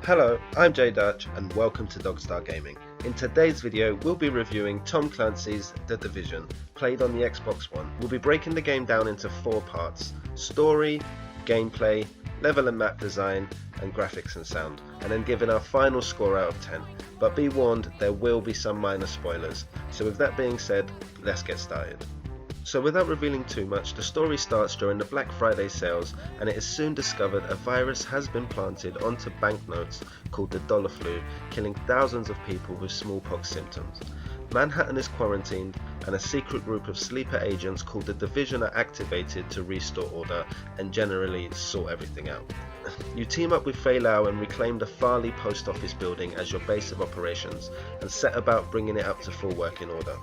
Hello, I'm Jay Dutch and welcome to Dogstar Gaming. In today's video we'll be reviewing Tom Clancy's The Division, played on the Xbox One. We'll be breaking the game down into 4 parts: story, gameplay, level and map design, and graphics and sound, and then giving our final score out of 10. But be warned, there will be some minor spoilers. So with that being said, let's get started. So without revealing too much, the story starts during the Black Friday sales, and it is soon discovered a virus has been planted onto banknotes called the dollar flu, killing thousands of people with smallpox symptoms. Manhattan is quarantined, and a secret group of sleeper agents called the Division are activated to restore order and generally sort everything out. You team up with Fei Lao and reclaim the Farley post office building as your base of operations, and set about bringing it up to full working order.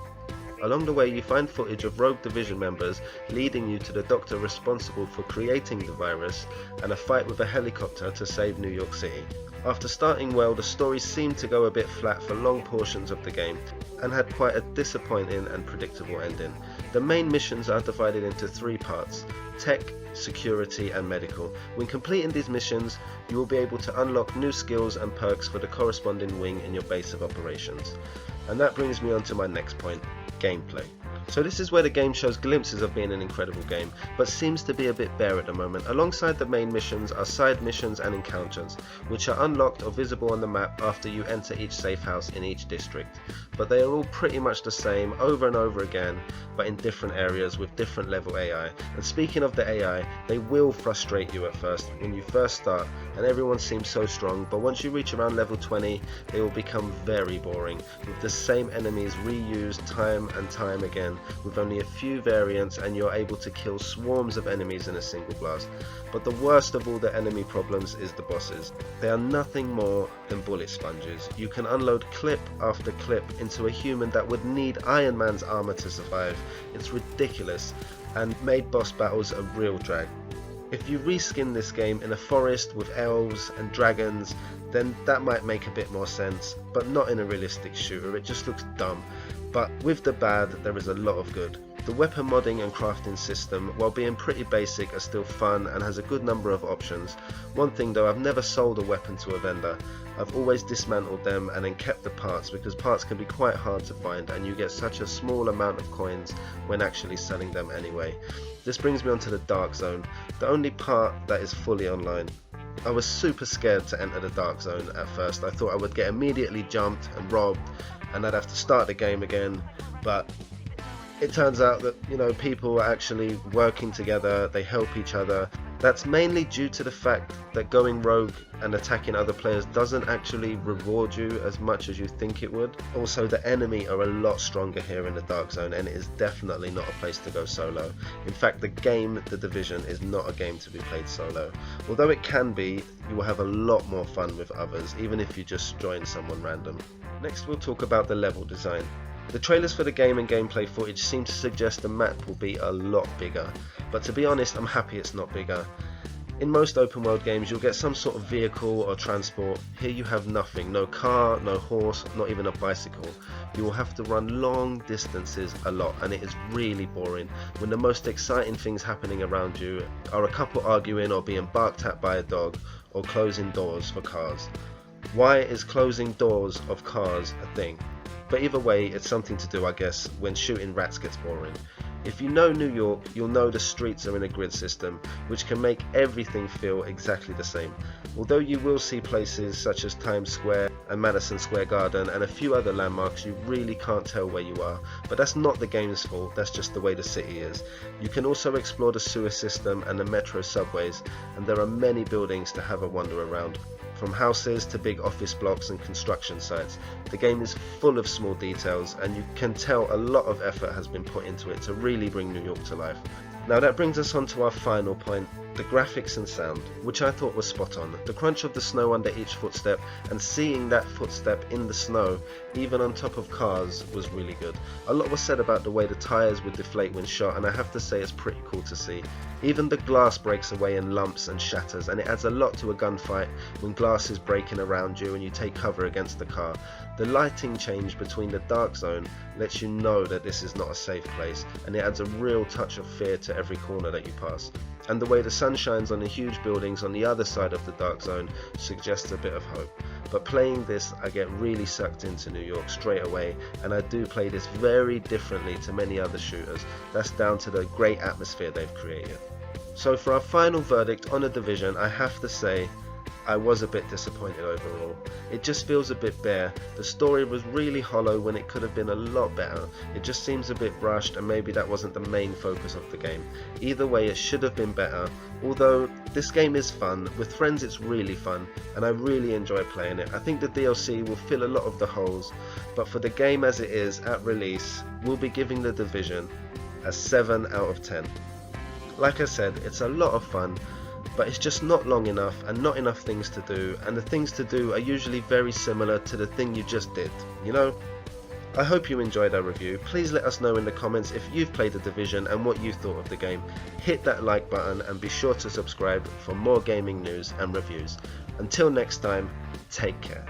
Along the way you find footage of rogue Division members leading you to the doctor responsible for creating the virus, and a fight with a helicopter to save New York City. After starting well, the story seemed to go a bit flat for long portions of the game, and had quite a disappointing and predictable ending. The main missions are divided into 3 parts: tech, security and medical. When completing these missions, you will be able to unlock new skills and perks for the corresponding wing in your base of operations. And that brings me on to my next point: gameplay. So this is where the game shows glimpses of being an incredible game, but seems to be a bit bare at the moment. Alongside the main missions are side missions and encounters, which are unlocked or visible on the map after you enter each safe house in each district. But they are all pretty much the same over and over again, but in different areas with different level AI. And speaking of the AI, they will frustrate you at first when you first start, and everyone seems so strong, but once you reach around level 20, they will become very boring, with the same enemies reused time and time again, with only a few variants, and you're able to kill swarms of enemies in a single blast. But the worst of all the enemy problems is the bosses. They are nothing more than bullet sponges. You can unload clip after clip into a human that would need Iron Man's armor to survive. It's ridiculous, and made boss battles a real drag. If you reskin this game in a forest with elves and dragons, then that might make a bit more sense, but not in a realistic shooter. It just looks dumb. But with the bad, there is a lot of good. The weapon modding and crafting system, while being pretty basic, are still fun and has a good number of options. One thing though, I've never sold a weapon to a vendor. I've always dismantled them and then kept the parts, because parts can be quite hard to find and you get such a small amount of coins when actually selling them anyway. This brings me on to the Dark Zone, the only part that is fully online. I was super scared to enter the Dark Zone at first. I thought I would get immediately jumped and robbed and I'd have to start the game again, but it turns out that, people are actually working together, they help each other. That's mainly due to the fact that going rogue and attacking other players doesn't actually reward you as much as you think it would. Also, the enemy are a lot stronger here in the Dark Zone, and it is definitely not a place to go solo. In fact, the game The Division is not a game to be played solo. Although it can be, you will have a lot more fun with others, even if you just join someone random. Next we'll talk about the level design. The trailers for the game and gameplay footage seem to suggest the map will be a lot bigger, but to be honest, I'm happy it's not bigger. In most open world games you'll get some sort of vehicle or transport. Here you have nothing, no car, no horse, not even a bicycle. You will have to run long distances a lot, and it is really boring when the most exciting things happening around you are a couple arguing or being barked at by a dog, or closing doors for cars. Why is closing doors of cars a thing? But either way, it's something to do, I guess, when shooting rats gets boring. If you know New York, you'll know the streets are in a grid system, which can make everything feel exactly the same. Although you will see places such as Times Square and Madison Square Garden and a few other landmarks you really can't tell where you are, but that's not the game's fault, that's just the way the city is. You can also explore the sewer system and the metro subways, and there are many buildings to have a wander around. From houses to big office blocks and construction sites, the game is full of small details, and you can tell a lot of effort has been put into it to really bring New York to life. Now that brings us on to our final point, the graphics and sound, which I thought was spot on. The crunch of the snow under each footstep, and seeing that footstep in the snow, even on top of cars, was really good. A lot was said about the way the tyres would deflate when shot, and I have to say it's pretty cool to see. Even the glass breaks away in lumps and shatters, and it adds a lot to a gunfight when glass is breaking around you and you take cover against the car. The lighting change between the Dark Zone lets you know that this is not a safe place, and it adds a real touch of fear to every corner that you pass. And the way the sun shines on the huge buildings on the other side of the dark zone suggests a bit of hope. But playing this, I get really sucked into New York straight away, and I do play this very differently to many other shooters. That's down to the great atmosphere they've created. So for our final verdict on The Division, I have to say I was a bit disappointed overall. It just feels a bit bare. The story was really hollow when it could have been a lot better. It just seems a bit rushed, and maybe that wasn't the main focus of the game. Either way, it should have been better. Although this game is fun, with friends it's really fun, and I really enjoy playing it. I think the DLC will fill a lot of the holes, but for the game as it is at release, we'll be giving The Division a 7 out of 10. Like I said, it's a lot of fun, but it's just not long enough and not enough things to do, and the things to do are usually very similar to the thing you just did, you know? I hope you enjoyed our review. Please let us know in the comments if you've played The Division and what you thought of the game. Hit that like button and be sure to subscribe for more gaming news and reviews. Until next time, take care.